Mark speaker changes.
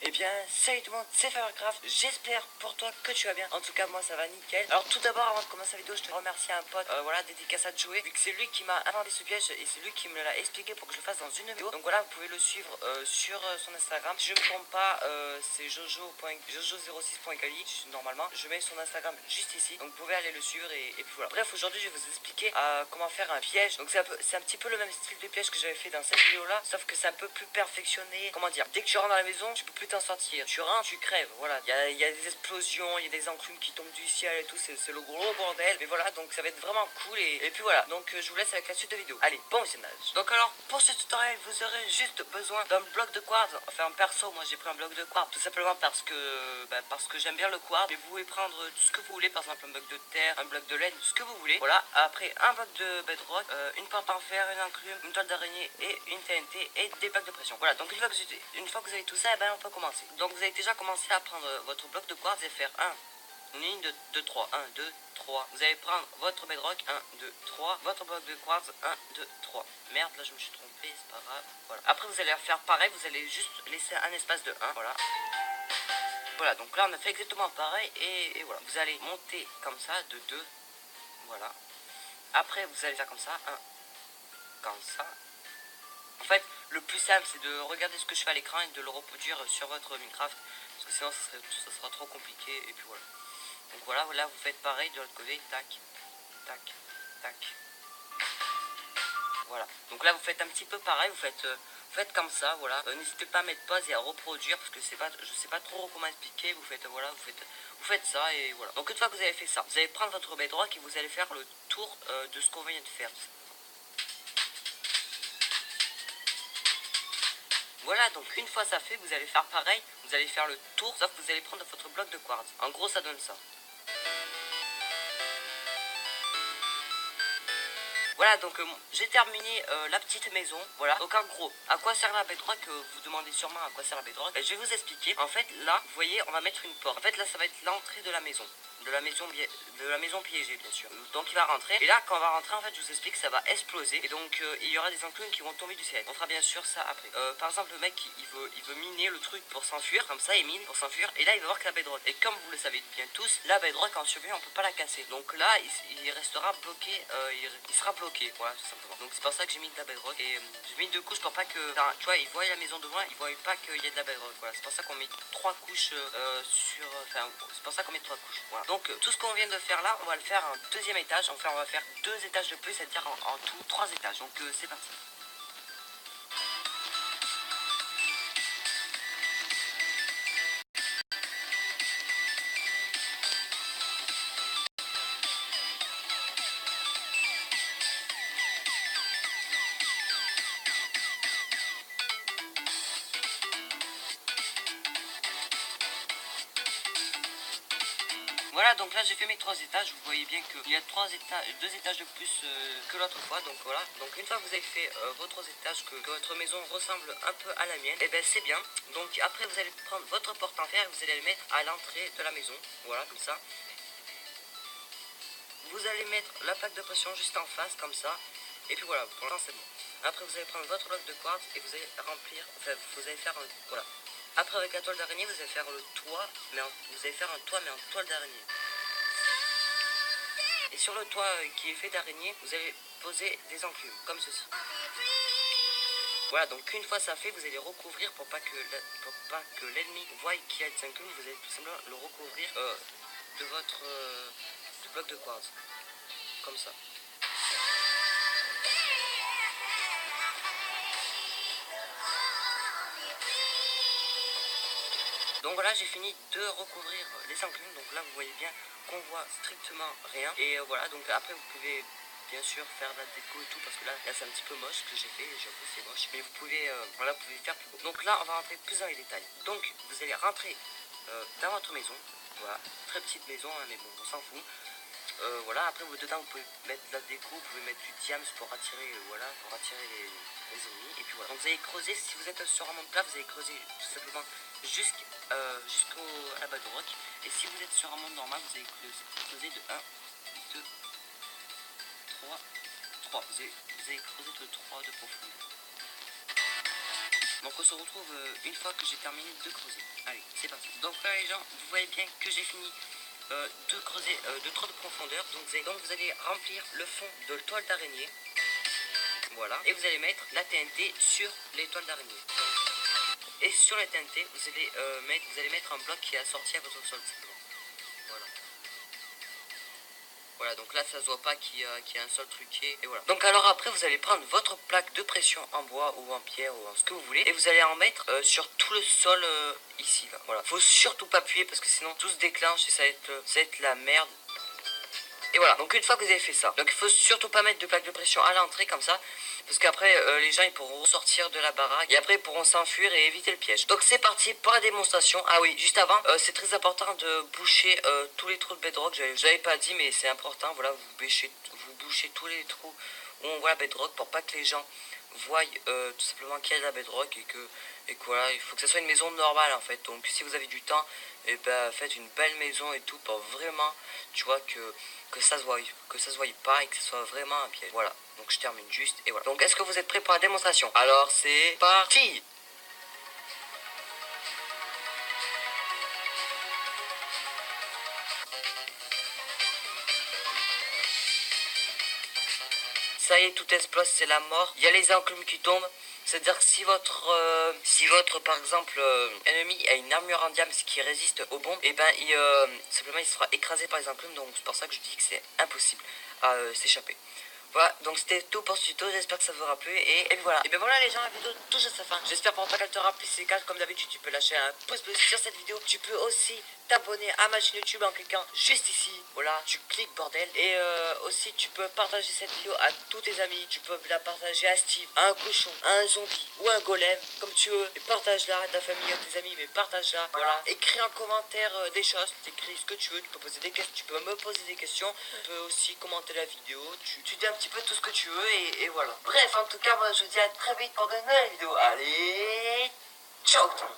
Speaker 1: Eh bien, salut tout le monde, c'est Firecraft, j'espère pour toi que tu vas bien. En tout cas, moi ça va nickel. Alors tout d'abord, avant de commencer la vidéo, je te remercie un pote, voilà, dédicace à Joey, vu que c'est lui qui m'a inventé ce piège et c'est lui qui me l'a expliqué pour que je le fasse dans une vidéo. Donc voilà, vous pouvez le suivre sur son Instagram. Si je ne me trompe pas, c'est jojo06.gali, normalement. Je mets son Instagram juste ici, donc vous pouvez aller le suivre et puis voilà. Bref, aujourd'hui, je vais vous expliquer comment faire un piège. Donc c'est un petit peu le même style de piège que j'avais fait dans cette vidéo là, sauf que c'est un peu plus perfectionné. Comment dire, dès que tu rentres dans la maison, tu peux plus t'en sortir. Tu rentres, tu crèves, voilà. Il y a des explosions, il y a des enclumes qui tombent du ciel et tout, c'est le gros bordel. Mais voilà, donc ça va être vraiment cool et puis voilà. Donc je vous laisse avec la suite de vidéo. Allez, bon visionnage. Donc alors, pour ce tutoriel, vous aurez juste besoin d'un bloc de quartz. Enfin, en perso, moi j'ai pris un bloc de quartz tout simplement parce que j'aime bien le quartz. Mais vous pouvez prendre tout ce que vous voulez, par exemple un bloc de terre, un bloc de laine, tout ce que vous voulez. Voilà, après un bloc de bedrock, une porte en fer, une enclume, une toile d'araignée et une TNT et des plaques de pression. Voilà, donc une fois que vous avez tout ça, eh ben, on peut commencer. Donc vous avez déjà commencé à prendre votre bloc de quartz et faire une ligne de 3, 1, 2, 3. Vous allez prendre votre bedrock, 1, 2, 3. Votre bloc de quartz, 1, 2, 3. Merde, là je me suis trompé, c'est pas grave. Voilà. Après vous allez faire pareil, vous allez juste laisser un espace de 1. Voilà. Voilà, donc là on a fait exactement pareil et voilà. Vous allez monter comme ça de 2. Voilà. Après vous allez faire comme ça, 1, comme ça. En fait, le plus simple, c'est de regarder ce que je fais à l'écran et de le reproduire sur votre Minecraft. Parce que sinon, ça sera trop compliqué. Et puis voilà. Donc voilà, là, vous faites pareil de l'autre côté. Tac, tac, tac. Voilà. Donc là, vous faites un petit peu pareil. Vous faites comme ça, voilà. N'hésitez pas à mettre pause et à reproduire. Parce que je sais pas trop comment expliquer. Vous faites ça et voilà. Donc une fois que vous avez fait ça, vous allez prendre votre bedrock et vous allez faire le tour de ce qu'on vient de faire. Voilà, donc une fois ça fait, vous allez faire pareil, vous allez faire le tour, sauf que vous allez prendre votre bloc de quartz. En gros, ça donne ça. Voilà, donc j'ai terminé la petite maison. Voilà, donc en gros, à quoi sert la bedrock? Vous demandez sûrement à quoi sert la bedrock. Je vais vous expliquer. En fait, là, vous voyez, on va mettre une porte. En fait, là, ça va être l'entrée de la maison. De la maison piégée, bien sûr. Donc il va rentrer. Et là, quand on va rentrer, en fait, je vous explique, ça va exploser. Et donc il y aura des enclumes qui vont tomber du ciel. On fera bien sûr ça après. Par exemple, le mec, il veut miner le truc pour s'enfuir. Comme ça, il mine pour s'enfuir. Et là, il va voir que la bedrock. Et comme vous le savez bien tous, la bedrock en survie, on peut pas la casser. Donc là, il restera bloqué. Il sera bloqué. Voilà, tout simplement. Donc c'est pour ça que j'ai mis de la bedrock. Et j'ai mis 2 couches pour pas que. Enfin, tu vois, il voit la maison de loin, il voit pas qu'il y a de la bedrock. Voilà, c'est pour ça qu'on met 3 couches sur. Enfin, c'est pour ça qu'on met 3 couches. Voilà. Donc tout ce qu'on vient de faire là, on va le faire en deuxième étage. Enfin, on va faire 2 étages de plus, c'est-à-dire en tout 3 étages. Donc c'est parti. Voilà, donc là j'ai fait mes 3 étages. Vous voyez bien qu'il y a 2 étages de plus que l'autre fois. Donc voilà. Donc une fois que vous avez fait vos 3 étages, que votre maison ressemble un peu à la mienne, et ben c'est bien. Donc après vous allez prendre votre porte en fer et vous allez le mettre à l'entrée de la maison. Voilà, comme ça. Vous allez mettre la plaque de pression juste en face, comme ça. Et puis voilà, pour l'instant c'est bon. Après vous allez prendre votre bloc de quartz et vous allez remplir, enfin vous allez faire un, voilà. Après avec la toile d'araignée vous allez faire le toit, vous allez faire un toit mais en toile d'araignée. Et sur le toit qui est fait d'araignée, vous allez poser des enclumes, comme ceci. Voilà, donc une fois ça fait, vous allez recouvrir pour pas que l'ennemi voie qu'il y a des enclumes, vous allez tout simplement le recouvrir de votre bloc de quartz. Comme ça. Donc voilà, j'ai fini de recouvrir les enclumes. Donc là, vous voyez bien qu'on voit strictement rien. Et voilà, donc après, vous pouvez bien sûr faire de la déco et tout, parce que là c'est un petit peu moche ce que j'ai fait, j'avoue c'est moche. Mais vous pouvez, voilà, vous pouvez faire plus beau. Donc là, on va rentrer plus dans les détails. Donc vous allez rentrer dans votre maison. Voilà, très petite maison, hein, mais bon, on s'en fout. Voilà, après dedans vous pouvez mettre de la déco, vous pouvez mettre du diams pour attirer, voilà, pour attirer les ennemis. Et puis voilà. Donc vous allez creuser, si vous êtes sur un monde plat, vous allez creuser tout simplement jusqu'à la base de rock. Et si vous êtes sur un monde normal, vous allez creuser de 1, 2, 3, 3. Vous allez creuser de 3 de profondeur. Donc on se retrouve une fois que j'ai terminé de creuser. Allez, c'est parti. Donc là les gens, vous voyez bien que j'ai fini de creuser de trop de profondeur. Donc vous allez remplir le fond de toile d'araignée. Voilà. Et vous allez mettre la TNT sur les toiles d'araignée. Et sur la TNT, vous allez mettre un bloc qui est assorti à votre sol. Voilà. Voilà, donc là ça se voit pas qu'il y a un sol truqué. Et voilà. Donc alors après vous allez prendre votre plaque de pression en bois ou en pierre ou en ce que vous voulez. Et vous allez en mettre sur tout le sol ici là. Voilà. Faut surtout pas appuyer parce que sinon tout se déclenche et ça va être la merde. Et voilà, donc une fois que vous avez fait ça, donc il faut surtout pas mettre de plaque de pression à l'entrée comme ça, parce qu'après les gens ils pourront sortir de la baraque et après ils pourront s'enfuir et éviter le piège. Donc c'est parti pour la démonstration. Ah oui, juste avant, c'est très important de boucher tous les trous de bedrock. Je l'avais pas dit mais c'est important. Voilà, vous bouchez tous les trous où on voit la bedrock pour pas que les gens voient tout simplement qu'il y a de la bedrock et que voilà, il faut que ça soit une maison normale en fait. Donc si vous avez du temps, et ben faites une belle maison et tout pour vraiment, tu vois, que ça se voie pas et que ce soit vraiment un piège. Voilà, donc je termine juste et voilà. Donc est-ce que vous êtes prêts pour la démonstration? Alors c'est parti. Ça y est, tout explose, c'est la mort. Il y a les enclumes qui tombent. C'est-à-dire que si votre par exemple ennemi a une armure en diamant qui résiste aux bombes, et ben simplement il sera écrasé par les enclumes. Donc c'est pour ça que je dis que c'est impossible à s'échapper. Voilà, donc c'était tout pour ce tuto, j'espère que ça vous aura plu et voilà. Et bien voilà les gens, la vidéo touche à sa fin. J'espère pour pas qu'elle te rappelle ces cas comme d'habitude, tu peux lâcher un pouce bleu sur cette vidéo. Tu peux aussi t'abonner à ma chaîne YouTube en cliquant juste ici. Voilà, tu cliques bordel. Et aussi tu peux partager cette vidéo à tous tes amis. Tu peux la partager à Steve, à un cochon, à un zombie ou à un golem, comme tu veux. Et partage-la à ta famille, à tes amis, mais partage-la. Voilà, écris en commentaire des choses, t'écris ce que tu veux, tu peux poser des questions, tu peux me poser des questions. Tu peux aussi commenter la vidéo, tu dis un petit peu tout ce que tu veux et voilà. Bref, en tout cas, moi je vous dis à très vite pour de nouvelles vidéos. Allez, ciao tout le monde.